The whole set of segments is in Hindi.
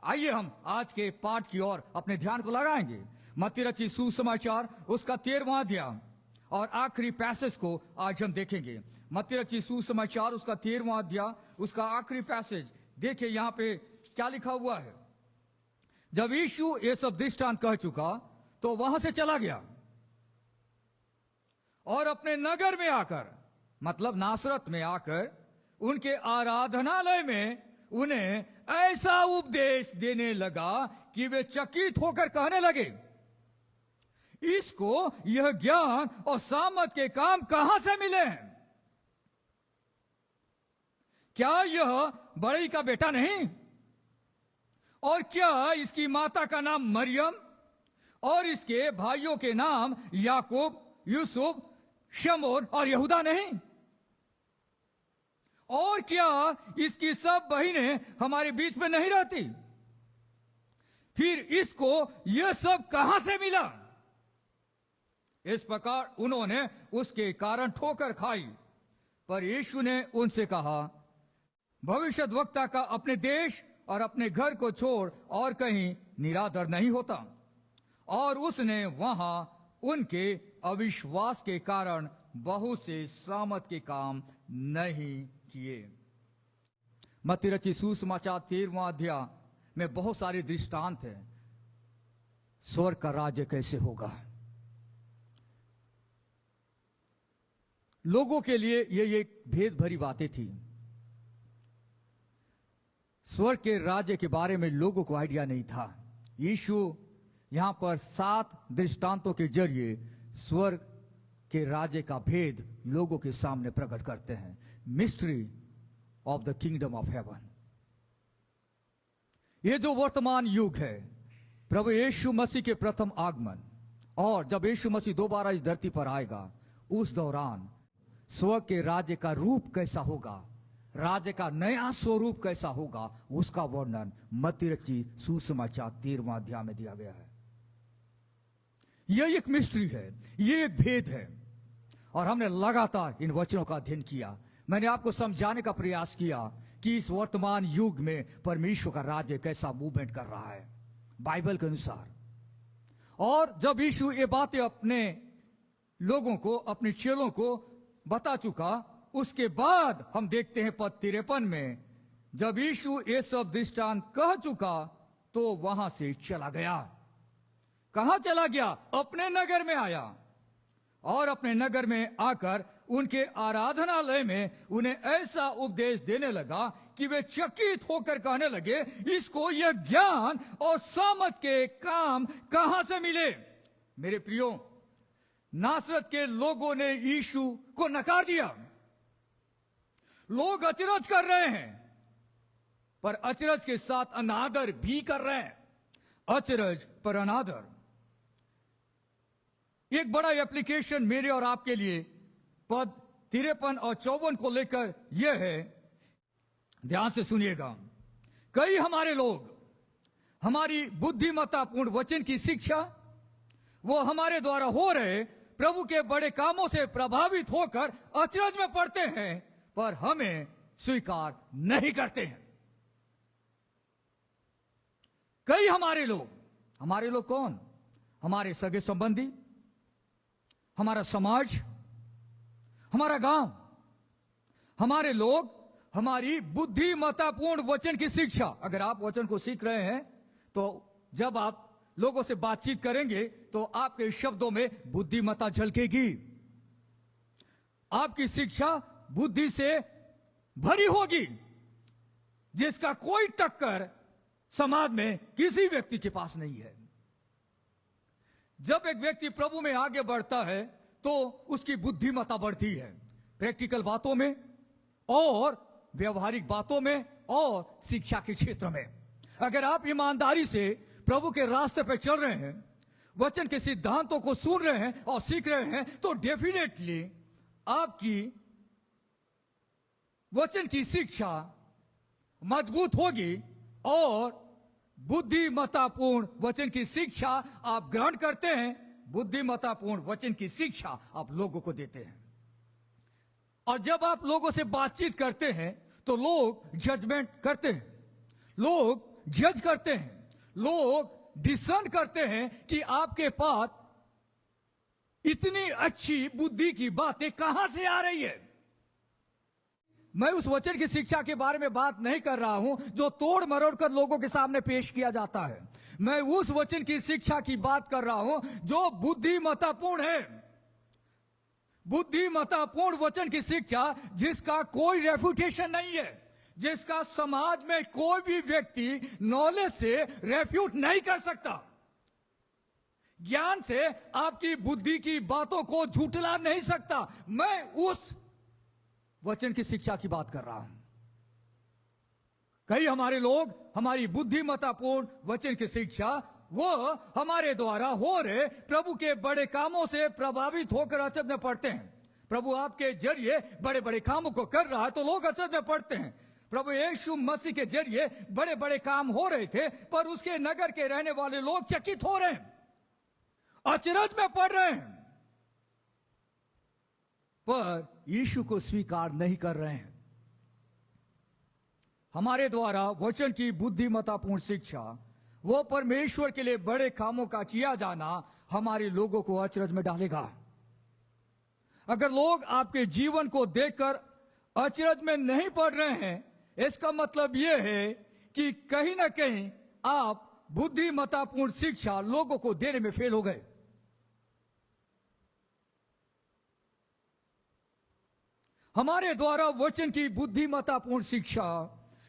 आइए हम आज के पाठ की ओर अपने ध्यान को लगाएंगे। मत्ती रचित सुसमाचार उसका 13वां अध्याय और आखिरी पैसेज को आज हम देखेंगे। मत्ती रचित सुसमाचार उसका 13वां अध्याय उसका आखिरी पैसेज देखिए, यहाँ पे क्या लिखा हुआ है। जब यीशु ये सब दृष्टांत कह चुका तो वहां से चला गया और अपने नगर में आकर, मतलब नासरत में आकर, उनके आराधनालय में उन्हें ऐसा उपदेश देने लगा कि वे चकित होकर कहने लगे, इसको यह ज्ञान और सामर्थ के काम कहां से मिले हैं? क्या यह बड़ई का बेटा नहीं? और क्या इसकी माता का नाम मरियम और इसके भाइयों के नाम याकूब, यूसुफ, शमौन और यहूदा नहीं? और क्या इसकी सब बहनें हमारे बीच में नहीं रहती? फिर इसको यह सब कहां से मिला? इस प्रकार उन्होंने उसके कारण ठोकर खाई। पर यीशु ने उनसे कहा, भविष्यद्वक्ता का अपने देश और अपने घर को छोड़ और कहीं निरादर नहीं होता। और उसने वहां उनके अविश्वास के कारण बहुत से सामर्थ के काम नहीं किए। मत्ती रचित सुसमाचार 13वां अध्याय में बहुत सारे दृष्टांत हैं। स्वर्ग का राज्य कैसे होगा, लोगों के लिए ये भेद भरी बातें थी। स्वर्ग के राज्य के बारे में लोगों को आइडिया नहीं था। यीशु यहां पर 7 दृष्टांतों के जरिए स्वर्ग के राज्य का भेद लोगों के सामने प्रकट करते हैं। Mystery of the kingdom of haven. ये जो वर्तमान युग है, प्रभु यीशु मसीह के प्रथम आगमन और जब यीशु मसीह दोबारा इस धरती पर आएगा, उस दौरान स्वर्ग के राज्य का रूप कैसा होगा, राज्य का नया स्वरूप कैसा होगा, उसका वर्णन मत्ती रचित सुसमाचार 13वां अध्याय में दिया गया है। यह एक मिस्ट्री है, यह एक भेद है और हमने लगातार इन वचनों का अध्ययन किया। मैंने आपको समझाने का प्रयास किया कि इस वर्तमान युग में परमेश्वर का राज्य कैसा मूवमेंट कर रहा है बाइबल के अनुसार। और जब यीशु ये बातें अपने लोगों को, अपने चेलों को बता चुका, उसके बाद हम देखते हैं पद 53 में, जब यीशु ये सब दृष्टांत कह चुका तो वहां से चला गया। कहां चला गया? अपने नगर में आया और अपने नगर में आकर उनके आराधनालय में उन्हें ऐसा उपदेश देने लगा कि वे चकित होकर कहने लगे, इसको यह ज्ञान और सामर्थ के काम कहां से मिले? मेरे प्रियो, नासरत के लोगों ने यीशु को नकार दिया। लोग अचरज कर रहे हैं, पर अचरज के साथ अनादर भी कर रहे हैं। अचरज पर अनादर। एक बड़ा एप्लीकेशन मेरे और आपके लिए पद 53 और 54 को लेकर यह है, ध्यान से सुनिएगा। कई हमारे लोग हमारी बुद्धिमत्तापूर्ण वचन की शिक्षा, वो हमारे द्वारा हो रहे प्रभु के बड़े कामों से प्रभावित होकर अचरज में पड़ते हैं, पर हमें स्वीकार नहीं करते हैं। कई हमारे लोग कौन? हमारे सगे संबंधी, हमारा समाज, हमारा गांव, हमारे लोग हमारी बुद्धिमत्तापूर्ण वचन की शिक्षा। अगर आप वचन को सीख रहे हैं तो जब आप लोगों से बातचीत करेंगे तो आपके शब्दों में बुद्धिमत्ता झलकेगी, आपकी शिक्षा बुद्धि से भरी होगी, जिसका कोई टक्कर समाज में किसी व्यक्ति के पास नहीं है। जब एक व्यक्ति प्रभु में आगे बढ़ता है तो उसकी बुद्धिमत्ता बढ़ती है, प्रैक्टिकल बातों में और व्यवहारिक बातों में और शिक्षा के क्षेत्र में। अगर आप ईमानदारी से प्रभु के रास्ते पर चल रहे हैं, वचन के सिद्धांतों को सुन रहे हैं और सीख रहे हैं, तो डेफिनेटली आपकी वचन की शिक्षा मजबूत होगी और बुद्धिमत्तापूर्ण वचन की शिक्षा आप ग्रहण करते हैं, बुद्धिमत्तापूर्ण वचन की शिक्षा आप लोगों को देते हैं। और जब आप लोगों से बातचीत करते हैं तो लोग जजमेंट करते हैं, लोग जज करते हैं, लोग डिसर्न करते हैं कि आपके पास इतनी अच्छी बुद्धि की बातें कहां से आ रही है। मैं उस वचन की शिक्षा के बारे में बात नहीं कर रहा हूं जो तोड़ मरोड़ कर लोगों के सामने पेश किया जाता है। मैं उस वचन की शिक्षा की बात कर रहा हूं जो बुद्धिमत्तापूर्ण है। बुद्धिमत्तापूर्ण वचन की शिक्षा जिसका कोई रेफ्यूटेशन नहीं है, जिसका समाज में कोई भी व्यक्ति नॉलेज से रेफ्यूट नहीं कर सकता। ज्ञान से आपकी बुद्धि की बातों को झुठला नहीं सकता। मैं उस वचन की शिक्षा की बात कर रहा हूं। कई हमारे लोग हमारी बुद्धिमत्तापूर्ण वचन की शिक्षा वो हमारे द्वारा हो रहे प्रभु के बड़े कामों से प्रभावित होकर अचरज में पड़ते हैं। प्रभु आपके जरिए बड़े बड़े कामों को कर रहा है तो लोग अचरज में पड़ते हैं। प्रभु यीशु मसीह के जरिए बड़े बड़े काम हो रहे थे पर उसके नगर के रहने वाले लोग चकित हो रहे हैं, अचरज में पड़ रहे हैं, पर यीशु को स्वीकार नहीं कर रहे हैं। हमारे द्वारा वचन की बुद्धिमत्तापूर्ण शिक्षा, वो परमेश्वर के लिए बड़े कामों का किया जाना हमारे लोगों को अचरज में डालेगा। अगर लोग आपके जीवन को देखकर अचरज में नहीं पड़ रहे हैं, इसका मतलब यह है कि कहीं ना कहीं आप बुद्धिमत्तापूर्ण शिक्षा लोगों को देने में फेल हो गए। हमारे द्वारा वचन की बुद्धिमत्तापूर्ण शिक्षा,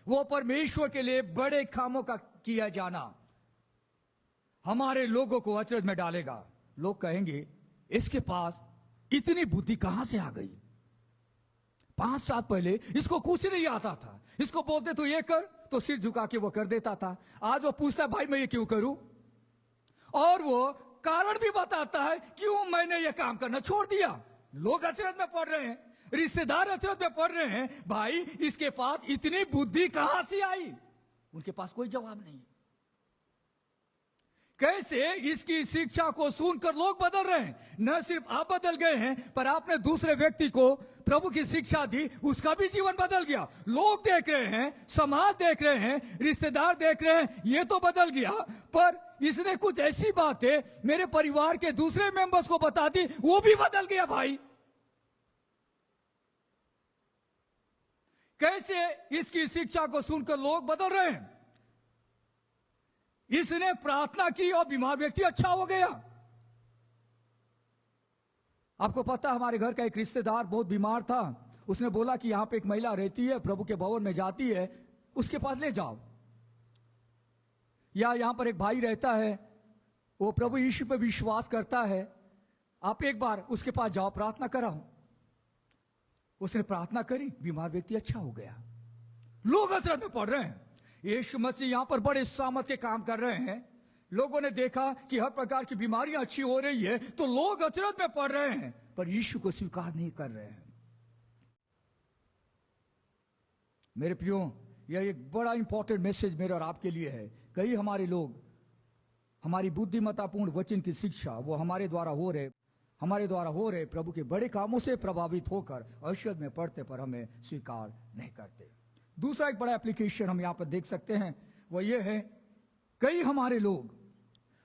वो परमेश्वर के लिए बड़े कामों का किया जाना हमारे लोगों को अचरज में डालेगा। लोग कहेंगे इसके पास इतनी बुद्धि कहां से आ गई? 5 साल पहले इसको कुछ नहीं आता था, इसको बोलते तो ये कर तो सिर झुका के वो कर देता था। आज वो पूछता भाई मैं ये क्यों करूं, और वो कारण भी बताता है क्यों मैंने ये काम करना छोड़ दिया। लोग अचरज में पड़ रहे हैं, रिश्तेदार अचरज में पड़ रहे हैं, भाई इसके पास इतनी बुद्धि कहां से आई? उनके पास कोई जवाब नहीं। कैसे इसकी शिक्षा को सुनकर लोग बदल रहे हैं। न सिर्फ आप बदल गए हैं पर आपने दूसरे व्यक्ति को प्रभु की शिक्षा दी, उसका भी जीवन बदल गया। लोग देख रहे हैं, समाज देख रहे हैं, रिश्तेदार देख रहे हैं, ये तो बदल गया, पर इसने कुछ ऐसी बातें मेरे परिवार के दूसरे मेंबर्स को बता दी, वो भी बदल गया। भाई कैसे इसकी शिक्षा को सुनकर लोग बदल रहे हैं। इसने प्रार्थना की और बीमार व्यक्ति अच्छा हो गया। आपको पता हमारे घर का एक रिश्तेदार बहुत बीमार था, उसने बोला कि यहां पे एक महिला रहती है, प्रभु के भवन में जाती है, उसके पास ले जाओ। या यहां पर एक भाई रहता है, वो प्रभु यीशु पे विश्वास करता है, आप एक बार उसके पास जाओ, प्रार्थना कराओ। उसने प्रार्थना करी, बीमार व्यक्ति अच्छा हो गया। लोग अचरज में पड़ रहे हैं। यीशु मसीह यहां पर बड़े सामर्थ के काम कर रहे हैं। लोगों ने देखा कि हर प्रकार की बीमारियां अच्छी हो रही है तो लोग अचरज में पड़ रहे हैं, पर यीशु को स्वीकार नहीं कर रहे हैं। मेरे प्रियो, यह एक बड़ा इंपॉर्टेंट मैसेज मेरे और आपके लिए है। कई हमारे लोग हमारी बुद्धिमत्तापूर्ण वचन की शिक्षा, वो हमारे द्वारा हो रहे प्रभु के बड़े कामों से प्रभावित होकर अचरज में पड़ते पर हमें स्वीकार नहीं करते। दूसरा एक बड़ा एप्लीकेशन हम यहां पर देख सकते हैं, वो ये है, कई हमारे लोग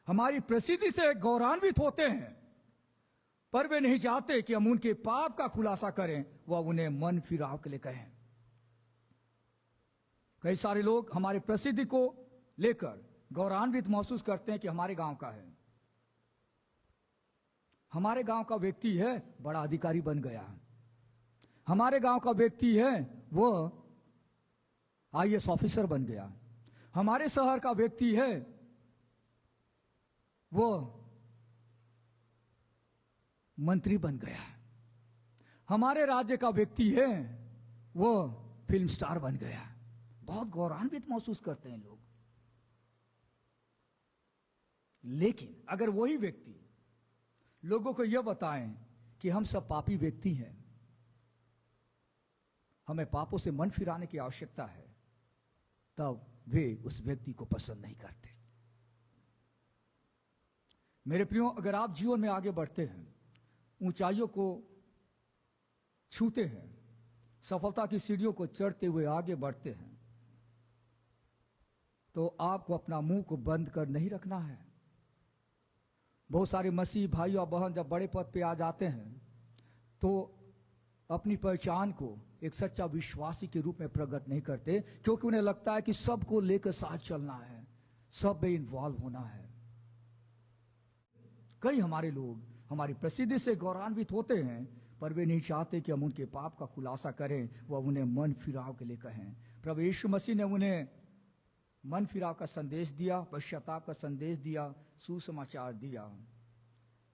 हमारी प्रसिद्धि से गौरवान्वित होते हैं पर वे नहीं चाहते कि हम उनके पाप का खुलासा करें, वह उन्हें मन फिराव के लिए कहें। कई सारे लोग हमारी प्रसिद्धि को लेकर गौरवान्वित महसूस करते हैं कि हमारे गांव का है, हमारे गांव का व्यक्ति है, बड़ा अधिकारी बन गया, हमारे गांव का व्यक्ति है वो IAS ऑफिसर बन गया, हमारे शहर का व्यक्ति है वो मंत्री बन गया, हमारे राज्य का व्यक्ति है वो फिल्म स्टार बन गया। बहुत गौरवान्वित महसूस करते हैं लोग। लेकिन अगर वही व्यक्ति लोगों को यह बताएं कि हम सब पापी व्यक्ति हैं, हमें पापों से मन फिराने की आवश्यकता है, तब वे उस व्यक्ति को पसंद नहीं करते। मेरे प्रियो, अगर आप जीवन में आगे बढ़ते हैं, ऊंचाइयों को छूते हैं, सफलता की सीढ़ियों को चढ़ते हुए आगे बढ़ते हैं, तो आपको अपना मुंह को बंद कर नहीं रखना है। बहुत सारे मसीह भाई और बहन जब बड़े पद पे आ जाते हैं तो अपनी पहचान को एक सच्चा विश्वासी के रूप में प्रकट नहीं करते, क्योंकि उन्हें लगता है कि सबको लेकर साथ चलना है, सब में इन्वॉल्व होना है। कई हमारे लोग हमारी प्रसिद्धि से गौरवान्वित होते हैं, पर वे नहीं चाहते कि हम उनके पाप का खुलासा करें, वह उन्हें मन फिराव के लिए कहें। प्रभु यीशु मसीह ने उन्हें मन फिराव का संदेश दिया, पश्चाताप का संदेश दिया, सुसमाचार दिया,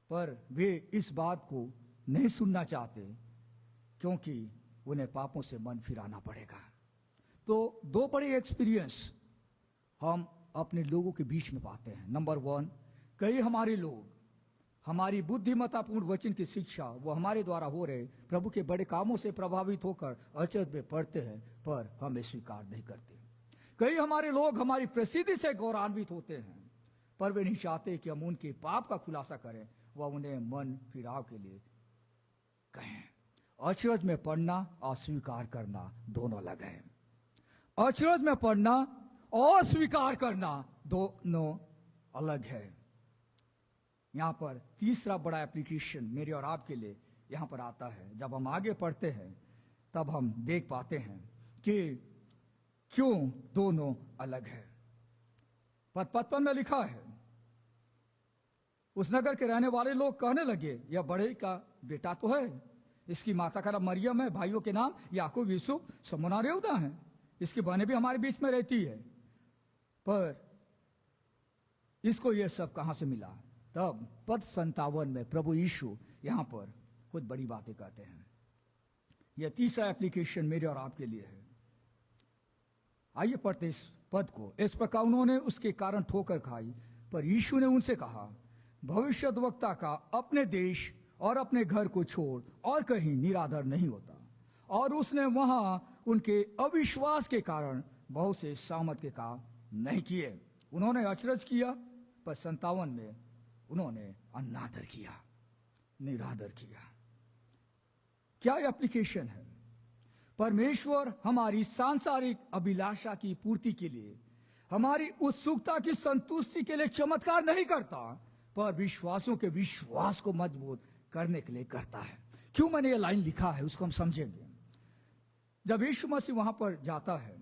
पर वे इस बात को नहीं सुनना चाहते, क्योंकि उन्हें पापों से मन फिराना पड़ेगा। तो दो बड़े एक्सपीरियंस हम अपने लोगों के बीच में पाते हैं। नंबर 1, कई हमारे लोग हमारी बुद्धिमत्तापूर्ण वचन की शिक्षा वो हमारे द्वारा हो रहे प्रभु के बड़े कामों से प्रभावित होकर अचरज में पढ़ते हैं, पर हमें स्वीकार नहीं करते। कई हमारे लोग हमारी प्रसिद्धि से गौरवान्वित होते हैं, पर वे नहीं चाहते कि हम उनके पाप का खुलासा करें, वह उन्हें मन फिराव के लिए कहें। अचरज में पढ़ना और स्वीकार करना दोनों अलग है। अचरज में पढ़ना और स्वीकार करना दोनों अलग है। यहां पर तीसरा बड़ा एप्लीकेशन मेरे और आपके लिए यहां पर आता है। जब हम आगे पढ़ते हैं तब हम देख पाते हैं कि क्यों दोनों अलग है। पद 55 में लिखा है, उस नगर के रहने वाले लोग कहने लगे, यह बड़े का बेटा तो है, इसकी माता का नाम मरियम है, भाइयों के नाम याकूब, यूसुफ, शमौन और यहूदा हैं, इसकी बहनें भी हमारे बीच में रहती है, पर इसको यह सब कहां से मिला। तब पद 57 में प्रभु यीशु यहां पर कुछ बड़ी बातें कहते हैं। यह तीसरा एप्लीकेशन मेरे और आपके लिए है। आइए पढ़ते इस पद को। इस प्रकार उन्होंने उसके कारण ठोकर खाई, पर यीशु ने उनसे कहा, भविष्यद्वक्ता का अपने देश और अपने घर को छोड़ और कहीं निरादर नहीं होता। और उसने वहां उनके अविश्वास के कारण बहुत से सामर्थ के काम नहीं किए। उन्होंने अचरज किया, पर 57 में उन्होंने अनादर किया, निरादर किया। क्या एप्लीकेशन है? परमेश्वर हमारी सांसारिक अभिलाषा की पूर्ति के लिए, हमारी उत्सुकता की संतुष्टि के लिए चमत्कार नहीं करता, पर विश्वासों के विश्वास को मजबूत करने के लिए करता है। क्यों मैंने ये लाइन लिखा है उसको हम समझेंगे। जब यीशु मसीह वहां पर जाता है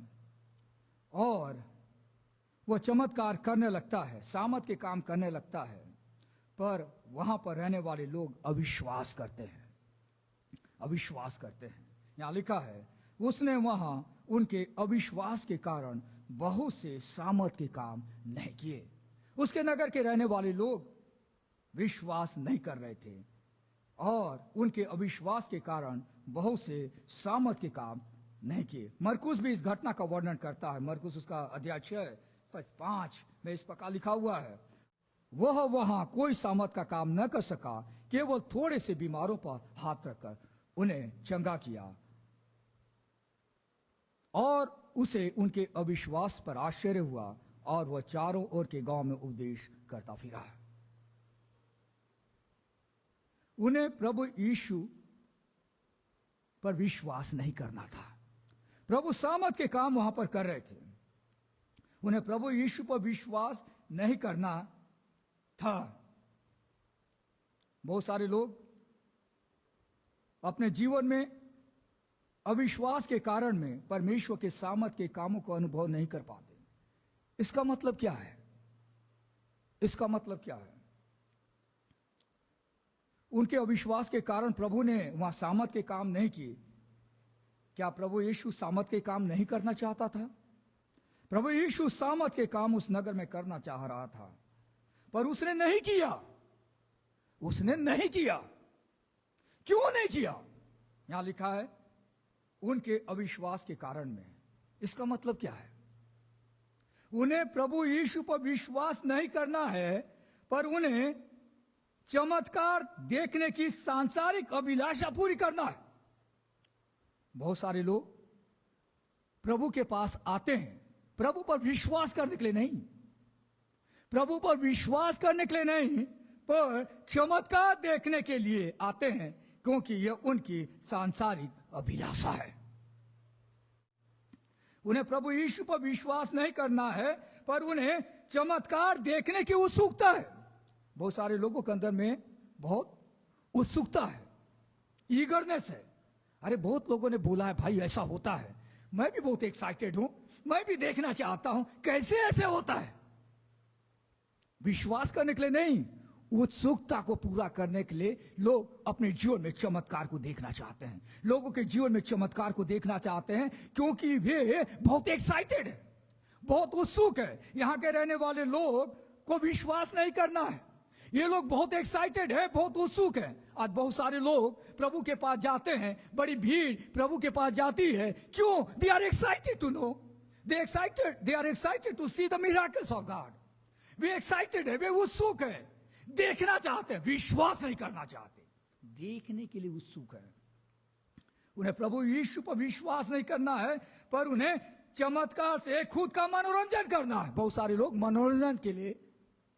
और वह चमत्कार करने लगता है, सामर्थ के काम करने लगता है, पर वहां पर रहने वाले लोग अविश्वास करते हैं, अविश्वास करते हैं। यहां लिखा है, उसने वहां उनके अविश्वास के कारण बहुत से सामर्थ के काम नहीं किए। उसके नगर के रहने वाले लोग विश्वास नहीं कर रहे थे और उनके अविश्वास के कारण बहुत से सामर्थ के काम नहीं किए। मरकुस भी इस घटना का वर्णन करता है। मरकुस उसका अध्याय 6:5 में इस प्रकार लिखा हुआ है, वह वहां कोई सामर्थ का काम न कर सका, केवल थोड़े से बीमारों पर हाथ रखकर उन्हें चंगा किया, और उसे उनके अविश्वास पर आश्चर्य हुआ, और वह चारों ओर के गांव में उपदेश करता फिरा। उन्हें प्रभु यीशु पर विश्वास नहीं करना था। प्रभु सामर्थ के काम वहां पर कर रहे थे, उन्हें प्रभु यीशु पर विश्वास नहीं करना था। बहुत सारे लोग अपने जीवन में अविश्वास के कारण में परमेश्वर के सामर्थ के कामों को अनुभव नहीं कर पाते। इसका मतलब क्या है? इसका मतलब क्या है? उनके अविश्वास के कारण प्रभु ने वहां सामर्थ के काम नहीं किए। क्या प्रभु यीशु सामर्थ के काम नहीं करना चाहता था? प्रभु यीशु सामर्थ के काम उस नगर में करना चाह रहा था, पर उसने नहीं किया। उसने नहीं किया। क्यों नहीं किया? यहां लिखा है, उनके अविश्वास के कारण में। इसका मतलब क्या है? उन्हें प्रभु यीशु पर विश्वास नहीं करना है, पर उन्हें चमत्कार देखने की सांसारिक अभिलाषा पूरी करना है। बहुत सारे लोग प्रभु के पास आते हैं प्रभु पर विश्वास करने के लिए नहीं, प्रभु पर विश्वास करने के लिए नहीं, पर चमत्कार देखने के लिए आते हैं, क्योंकि यह उनकी सांसारिक अभिलाषा है। उन्हें प्रभु यीशु पर विश्वास नहीं करना है, पर उन्हें चमत्कार देखने की उत्सुकता है। बहुत सारे लोगों के अंदर में बहुत उत्सुकता है, ईगरनेस है। अरे बहुत लोगों ने बोला है भाई ऐसा होता है, मैं भी बहुत एक्साइटेड हूं, मैं भी देखना चाहता हूं कैसे ऐसे होता है। विश्वास करने के लिए नहीं, उत्सुकता को पूरा करने के लिए लोग अपने जीवन में चमत्कार को देखना चाहते हैं। लोगों के जीवन में चमत्कार को देखना चाहते हैं क्योंकि वे बहुत एक्साइटेड है, बहुत उत्सुक है। यहां के रहने वाले लोग को विश्वास नहीं करना है, ये लोग बहुत एक्साइटेड है, बहुत उत्सुक है। आज बहुत सारे लोग प्रभु के पास जाते हैं, बड़ी भीड़ प्रभु के पास जाती है। क्यों? They are excited to know, they are excited to see the miracles of God. वे एक्साइटेड है, वे उत्सुक है, देखना चाहते हैं, विश्वास नहीं करना चाहते, देखने के लिए उत्सुक है। उन्हें प्रभु यीशु पर विश्वास नहीं करना है, पर उन्हें चमत्कार से खुद का मनोरंजन करना है। बहुत सारे लोग मनोरंजन के लिए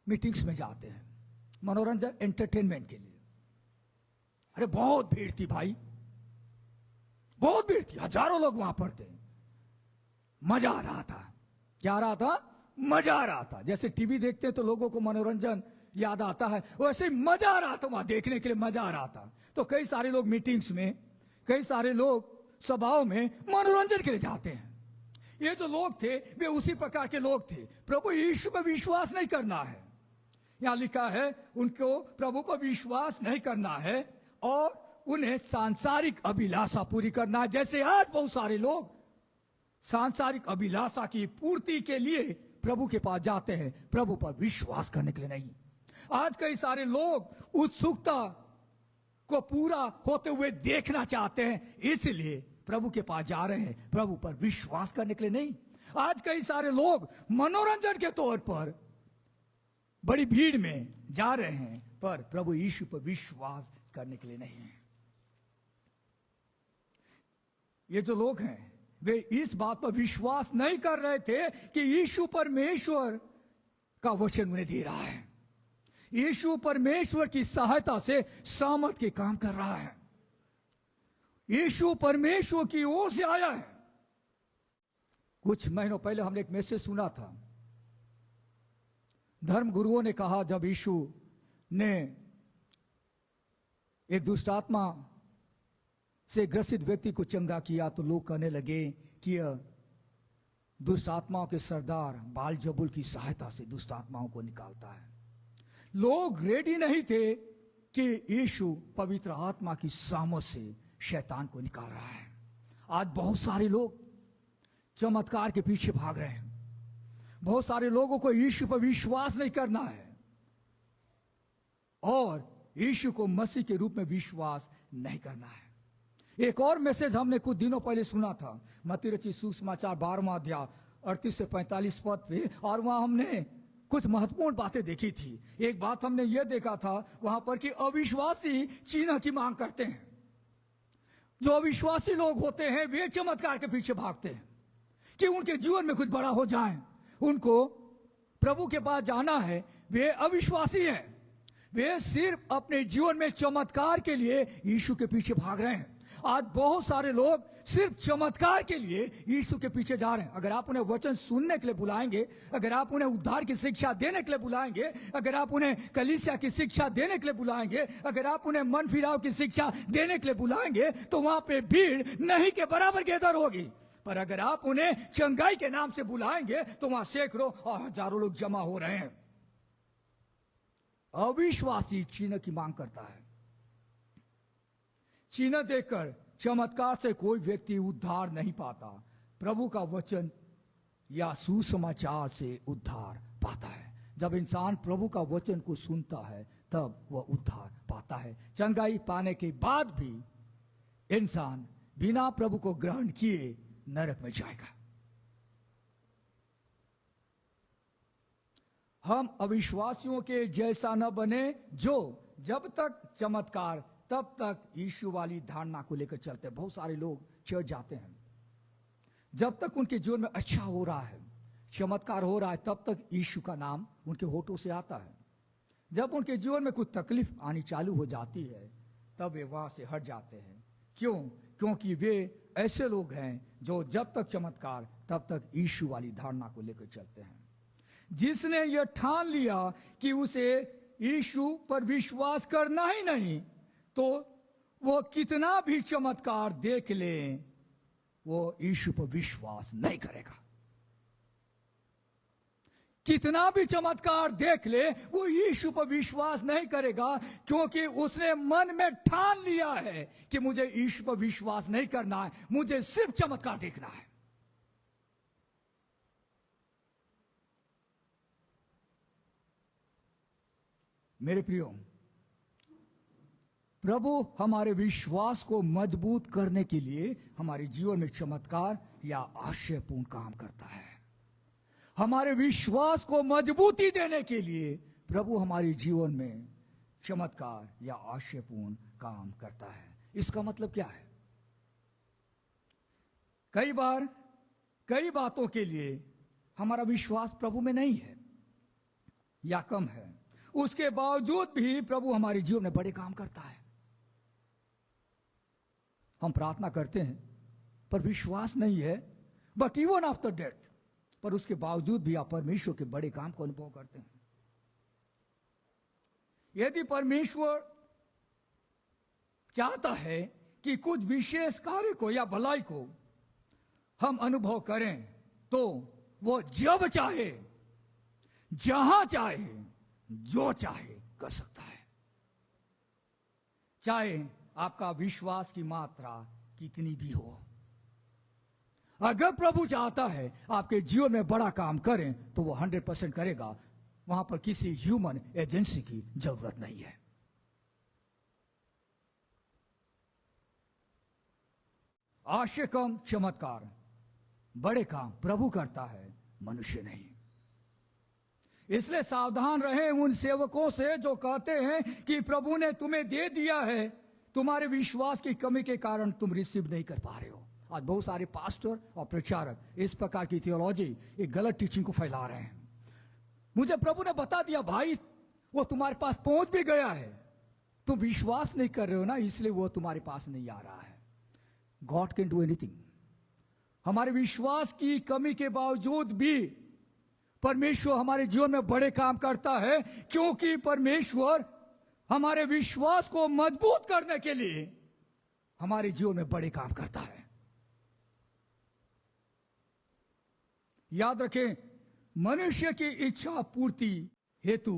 मीटिंग्स में जाते हैं, मनोरंजन एंटरटेनमेंट के लिए। अरे बहुत भीड़ थी भाई, बहुत भीड़ थी, हजारों लोग वहां पर थे, मजा आ रहा था। क्या आ रहा था? मजा आ रहा था। जैसे टीवी देखते हैं तो लोगों को मनोरंजन याद आता है, वैसे मजा आ रहा था, वहां देखने के लिए मजा आ रहा था। तो कई सारे लोग मीटिंग्स में, कई सारे लोग सभाओं में मनोरंजन के लिए जाते हैं। ये जो लोग थे वे उसी प्रकार के लोग थे। प्रभु यीशु पर विश्वास नहीं करना है, यहां लिखा है उनको प्रभु पर विश्वास नहीं करना है और उन्हें सांसारिक अभिलाषा पूरी करना है। जैसे आज बहुत सारे लोग सांसारिक अभिलाषा की पूर्ति के लिए प्रभु के पास जाते हैं, प्रभु पर विश्वास करने के लिए नहीं। आज कई सारे लोग उत्सुकता को पूरा होते हुए देखना चाहते हैं, इसलिए प्रभु के पास जा रहे हैं, प्रभु पर विश्वास करने के लिए नहीं। आज कई सारे लोग मनोरंजन के तौर पर बड़ी भीड़ में जा रहे हैं, पर प्रभु यीशु पर विश्वास करने के लिए नहीं। ये जो लोग हैं वे इस बात पर विश्वास नहीं कर रहे थे कि यीशु परमेश्वर का वचन उन्हें दे रहा है, यीशु परमेश्वर की सहायता से सामर्थ के काम कर रहा है, यीशु परमेश्वर की ओर से आया है। कुछ महीनों पहले हमने एक मैसेज सुना था, धर्म गुरुओं ने कहा जब यीशु ने एक दुष्ट आत्मा से ग्रसित व्यक्ति को चंगा किया तो लोग कहने लगे कि यह दुष्ट आत्माओं के सरदार बालजबूल की सहायता से दुष्ट आत्माओं को निकालता है। लोग रेडी नहीं थे कि यीशु पवित्र आत्मा की सामर्थ से शैतान को निकाल रहा है। आज बहुत सारे लोग चमत्कार के पीछे भाग रहे हैं, बहुत सारे लोगों को यीशु पर विश्वास नहीं करना है और यीशु को मसीह के रूप में विश्वास नहीं करना है। एक और मैसेज हमने कुछ दिनों पहले सुना था, मत्ती रचित सुसमाचार 12वां अध्याय 38 से 45 पद पे, और वहां हमने कुछ महत्वपूर्ण बातें देखी थी। एक बात हमने यह देखा था वहां पर कि अविश्वासी चिन्ह की मांग करते हैं। जो अविश्वासी लोग होते हैं वे चमत्कार के पीछे भागते हैं कि उनके जीवन में कुछ बड़ा हो जाए, उनको प्रभु के पास जाना है। वे अविश्वासी हैं, वे सिर्फ अपने जीवन में चमत्कार के लिए यीशु के पीछे भाग रहे हैं। आज बहुत सारे लोग सिर्फ चमत्कार के लिए यीशु के पीछे जा रहे हैं। अगर आप उन्हें वचन सुनने के लिए बुलाएंगे, अगर आप उन्हें उद्धार की शिक्षा देने के लिए बुलाएंगे, अगर आप उन्हें कलीसिया की शिक्षा देने के लिए बुलाएंगे, अगर आप उन्हें मन फिराव की शिक्षा देने के लिए बुलाएंगे, तो वहां पे भीड़ नहीं के बराबर के इधर होगी। पर अगर आप उन्हें चंगाई के नाम से बुलाएंगे तो वहां सैकड़ों और हजारों लोग जमा हो रहे हैं। अविश्वासी चिन्ह की मांग करता है। चिन्ह देखकर चमत्कार से कोई व्यक्ति उद्धार नहीं पाता, प्रभु का वचन या सुसमाचार से उद्धार पाता है। जब इंसान प्रभु का वचन को सुनता है तब वह उद्धार पाता है। चंगाई पाने के बाद भी इंसान बिना प्रभु को ग्रहण किए नरक में जाएगा। हम अविश्वासियों के जैसा न बने जो जब तक चमत्कार तब तक यीशु वाली धारणा को लेकर चलते हैं। बहुत सारे लोग चर्च जाते हैं, जब तक उनके जीवन में अच्छा हो रहा है, चमत्कार हो रहा है, तब तक यीशु का नाम उनके होठों से आता है। जब उनके जीवन में कुछ तकलीफ आनी चालू हो जाती है तब वे वहां से हट जाते हैं। क्यों? क्योंकि वे ऐसे लोग हैं जो जब तक चमत्कार तब तक यीशु वाली धारणा को लेकर चलते हैं। जिसने यह ठान लिया कि उसे यीशु पर विश्वास करना ही नहीं, तो वो कितना भी चमत्कार देख ले, वो यीशु पर विश्वास नहीं करेगा। कितना भी चमत्कार देख ले, वो यीशु पर विश्वास नहीं करेगा, क्योंकि उसने मन में ठान लिया है कि मुझे यीशु पर विश्वास नहीं करना है, मुझे सिर्फ चमत्कार देखना है। मेरे प्रियो, प्रभु हमारे विश्वास को मजबूत करने के लिए हमारे जीवन में चमत्कार या आश्चर्यपूर्ण काम करता है। हमारे विश्वास को मजबूती देने के लिए प्रभु हमारे जीवन में चमत्कार या आश्चर्यपूर्ण काम करता है। इसका मतलब क्या है? कई बार कई बातों के लिए हमारा विश्वास प्रभु में नहीं है या कम है, उसके बावजूद भी प्रभु हमारे जीवन में बड़े काम करता है। हम प्रार्थना करते हैं पर विश्वास नहीं है, बट इवन आफ्टर डेथ, पर उसके बावजूद भी आप परमेश्वर के बड़े काम को अनुभव करते हैं। यदि परमेश्वर चाहता है कि कुछ विशेष कार्य को या भलाई को हम अनुभव करें, तो वो जब चाहे, जहां चाहे, जो चाहे कर सकता है, चाहे आपका विश्वास की मात्रा कितनी भी हो। अगर प्रभु चाहता है आपके जीवन में बड़ा काम करें, तो वो 100% करेगा। वहां पर किसी ह्यूमन एजेंसी की जरूरत नहीं है। आश्चर्य कम चमत्कार, बड़े काम प्रभु करता है, मनुष्य नहीं। इसलिए सावधान रहें उन सेवकों से जो कहते हैं कि प्रभु ने तुम्हें दे दिया है, तुम्हारे विश्वास की कमी के कारण तुम रिसीव नहीं कर पा रहे हो। आज बहुत सारे पास्टर और प्रचारक इस प्रकार की थियोलॉजी, एक गलत टीचिंग को फैला रहे हैं। मुझे प्रभु ने बता दिया भाई, वो तुम्हारे पास पहुंच भी गया है, तुम विश्वास नहीं कर रहे हो ना, इसलिए वो तुम्हारे पास नहीं आ रहा है। God can do anything. हमारे विश्वास की कमी के बावजूद भी परमेश्वर हमारे जीवन में बड़े काम करता है, क्योंकि परमेश्वर हमारे विश्वास को मजबूत करने के लिए हमारे जीवन में बड़े काम करता है। याद रखें, मनुष्य की इच्छा पूर्ति हेतु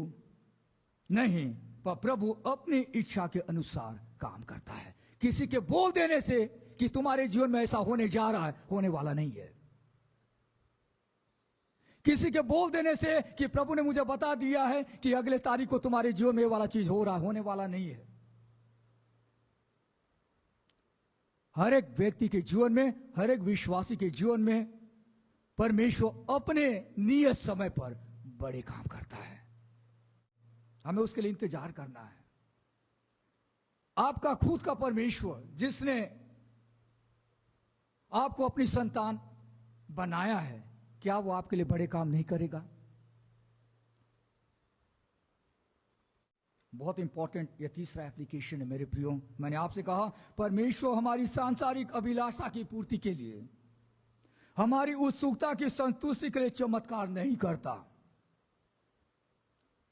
नहीं, पर प्रभु अपनी इच्छा के अनुसार काम करता है। किसी के बोल देने से कि तुम्हारे जीवन में ऐसा होने जा रहा है, होने वाला नहीं है। किसी के बोल देने से कि प्रभु ने मुझे बता दिया है कि अगले तारीख को तुम्हारे जीवन में ये वाला चीज हो रहा है, होने वाला नहीं है। हर एक व्यक्ति के जीवन में, हर एक विश्वासी के जीवन में परमेश्वर अपने नियत समय पर बड़े काम करता है। हमें उसके लिए इंतजार करना है। आपका खुद का परमेश्वर जिसने आपको अपनी संतान बनाया है, क्या वो आपके लिए बड़े काम नहीं करेगा? बहुत इंपॉर्टेंट ये तीसरा एप्लीकेशन है मेरे प्रियो। मैंने आपसे कहा परमेश्वर हमारी सांसारिक अभिलाषा की पूर्ति के लिए, हमारी उत्सुकता की संतुष्टि के लिए चमत्कार नहीं करता,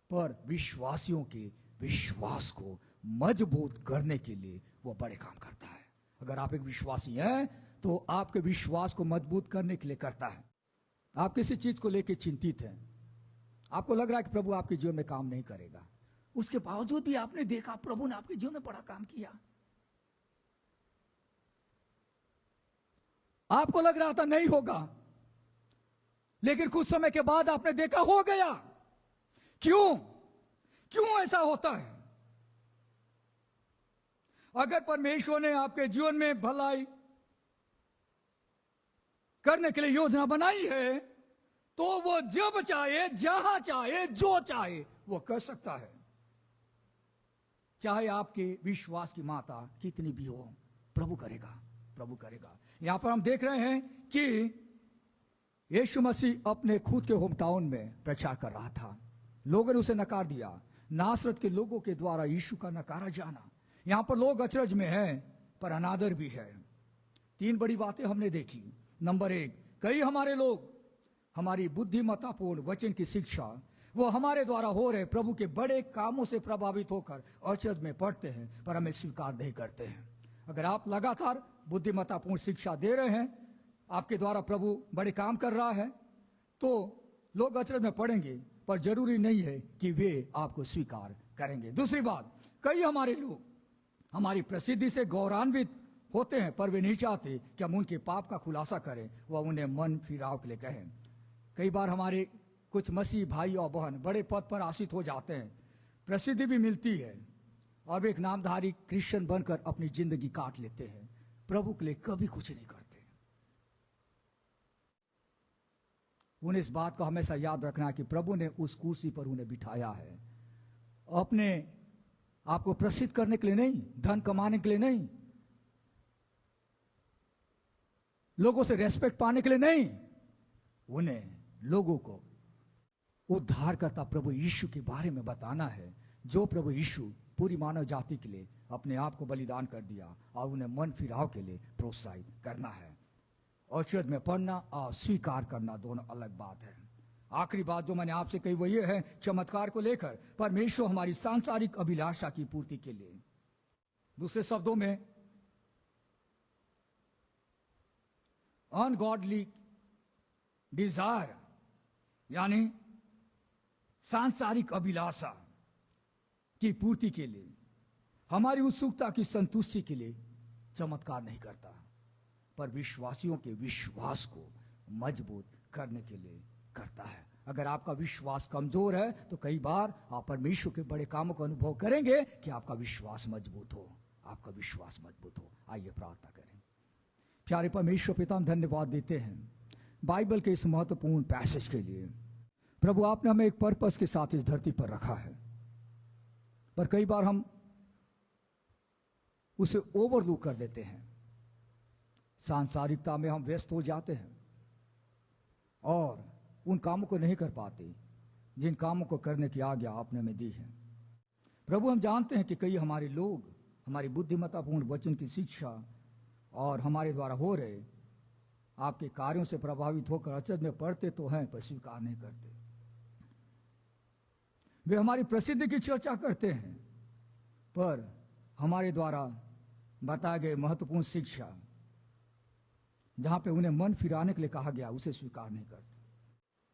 पर विश्वासियों के विश्वास को मजबूत करने के लिए वो बड़े काम करता है। अगर आप एक विश्वासी हैं तो आपके विश्वास को मजबूत करने के लिए करता है। आप किसी चीज को लेकर चिंतित हैं, आपको लग रहा है कि प्रभु आपके जीवन में काम नहीं करेगा, उसके बावजूद भी आपने देखा प्रभु ने आपके जीवन में बड़ा काम किया। आपको लग रहा था नहीं होगा, लेकिन कुछ समय के बाद आपने देखा हो गया। क्यों ऐसा होता है? अगर परमेश्वर ने आपके जीवन में भलाई करने के लिए योजना बनाई है, तो वो जब चाहे, जहां चाहे, जो चाहे वो कर सकता है। चाहे आपके विश्वास की मात्रा कितनी भी हो, प्रभु करेगा, प्रभु करेगा। यहां पर हम देख रहे हैं कि यीशु मसीह अपने खुद के होम टाउन में प्रचार कर रहा था, लोगों ने उसे नकार दिया। नासरत के लोगों के द्वारा यीशु का नकारा जाना। यहां पर लोग अचरज में हैं, पर अनादर भी है। 3 बड़ी बातें हमने देखी। नंबर 1, कई हमारे लोग हमारी बुद्धिमत्तापूर्ण वचन की शिक्षा, वो हमारे द्वारा हो रहे प्रभु के बड़े कामों से प्रभावित होकर अचरज में पड़ते हैं, पर हमें स्वीकार नहीं करते हैं। अगर आप लगातार बुद्धिमत्तापूर्ण शिक्षा दे रहे हैं, आपके द्वारा प्रभु बड़े काम कर रहा है, तो लोग अचरज में पड़ेंगे, पर जरूरी नहीं है कि वे आपको स्वीकार करेंगे। दूसरी बात, कई हमारे लोग हमारी प्रसिद्धि से गौरवान्वित होते हैं, पर वे नहीं चाहते कि हम उनके पाप का खुलासा करें, वह उन्हें मन फिराव के लिए कहें। कई बार हमारे कुछ मसीह भाई और बहन बड़े पद पर आसीत हो जाते हैं, प्रसिद्धि भी मिलती है, और वे एक नामधारी क्रिश्चियन बनकर अपनी जिंदगी काट लेते हैं, प्रभु के लिए कभी कुछ नहीं करते। उन्हें इस बात को हमेशा याद रखना कि प्रभु ने उस कुर्सी पर उन्हें बिठाया है अपने आपको प्रसिद्ध करने के लिए नहीं, धन कमाने के लिए नहीं, लोगों से रेस्पेक्ट पाने के लिए नहीं, उन्हें लोगों को उद्धारकर्ता प्रभु यीशु के बारे में बताना है, जो प्रभु यीशु पूरी मानव जाति के लिए अपने आप को बलिदान कर दिया, और उन्हें मन फिराव के लिए प्रोत्साहित करना है। और चर्च में पढ़ना और स्वीकार करना दोनों अलग बात है। आखिरी बात जो मैंने आपसे कही वो ये है, चमत्कार को लेकर परमेश्वर हमारी सांसारिक अभिलाषा की पूर्ति के लिए, दूसरे शब्दों में अनगॉडली डिजायर यानी सांसारिक अभिलाषा की पूर्ति के लिए, हमारी उत्सुकता की संतुष्टि के लिए चमत्कार नहीं करता, पर विश्वासियों के विश्वास को मजबूत करने के लिए करता है। अगर आपका विश्वास कमजोर है तो कई बार आप परमेश्वर के बड़े कामों का अनुभव करेंगे कि आपका विश्वास मजबूत हो, आपका विश्वास मजबूत हो। आइए प्रार्थना करें। प्यारे परमेश्वर पिता, हम धन्यवाद देते हैं बाइबल के इस महत्वपूर्ण पैसेज के लिए। प्रभु, आपने हमें एक पर्पस के साथ इस धरती पर रखा है, पर कई बार हम उसे ओवरलुक कर देते हैं, सांसारिकता में हम व्यस्त हो जाते हैं और उन कामों को नहीं कर पाते जिन कामों को करने की आज्ञा आपने हमें दी है। प्रभु, हम जानते हैं कि कई हमारे लोग हमारी बुद्धिमत्तापूर्ण वचन की शिक्षा और हमारे द्वारा हो रहे आपके कार्यों से प्रभावित होकर अचरज में पड़ते तो हैं, पर स्वीकार नहीं करते। वे हमारी प्रसिद्धि की चर्चा करते हैं, पर हमारे द्वारा बताए गए महत्वपूर्ण शिक्षा जहां पे उन्हें मन फिराने के लिए कहा गया उसे स्वीकार नहीं करते।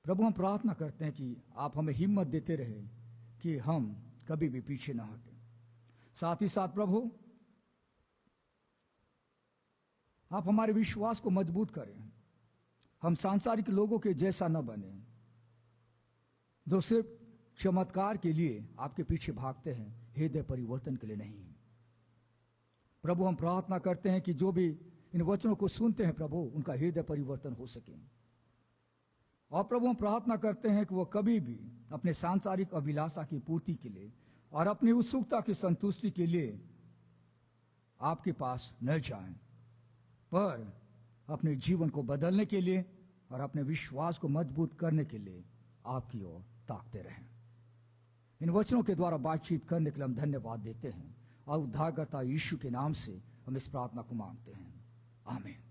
प्रभु, हम प्रार्थना करते हैं कि आप हमें हिम्मत देते रहे कि हम कभी भी पीछे ना हटें। साथ ही साथ प्रभु, आप हमारे विश्वास को मजबूत करें। हम सांसारिक लोगों के जैसा न बने जो सिर्फ चमत्कार के लिए आपके पीछे भागते हैं, हृदय परिवर्तन के लिए नहीं। प्रभु, हम प्रार्थना करते हैं कि जो भी इन वचनों को सुनते हैं प्रभु, उनका हृदय परिवर्तन हो सके। और प्रभु, हम प्रार्थना करते हैं कि वो कभी भी अपने सांसारिक अभिलाषा की पूर्ति के लिए और अपनी उत्सुकता की संतुष्टि के लिए आपके पास न जाएं, पर अपने जीवन को बदलने के लिए और अपने विश्वास को मजबूत करने के लिए आपकी ओर ताकते रहें। इन वचनों के द्वारा बातचीत करने के लिए हम धन्यवाद देते हैं और उद्धारकर्ता यीशु के नाम से हम इस प्रार्थना को मांगते हैं। आमीन।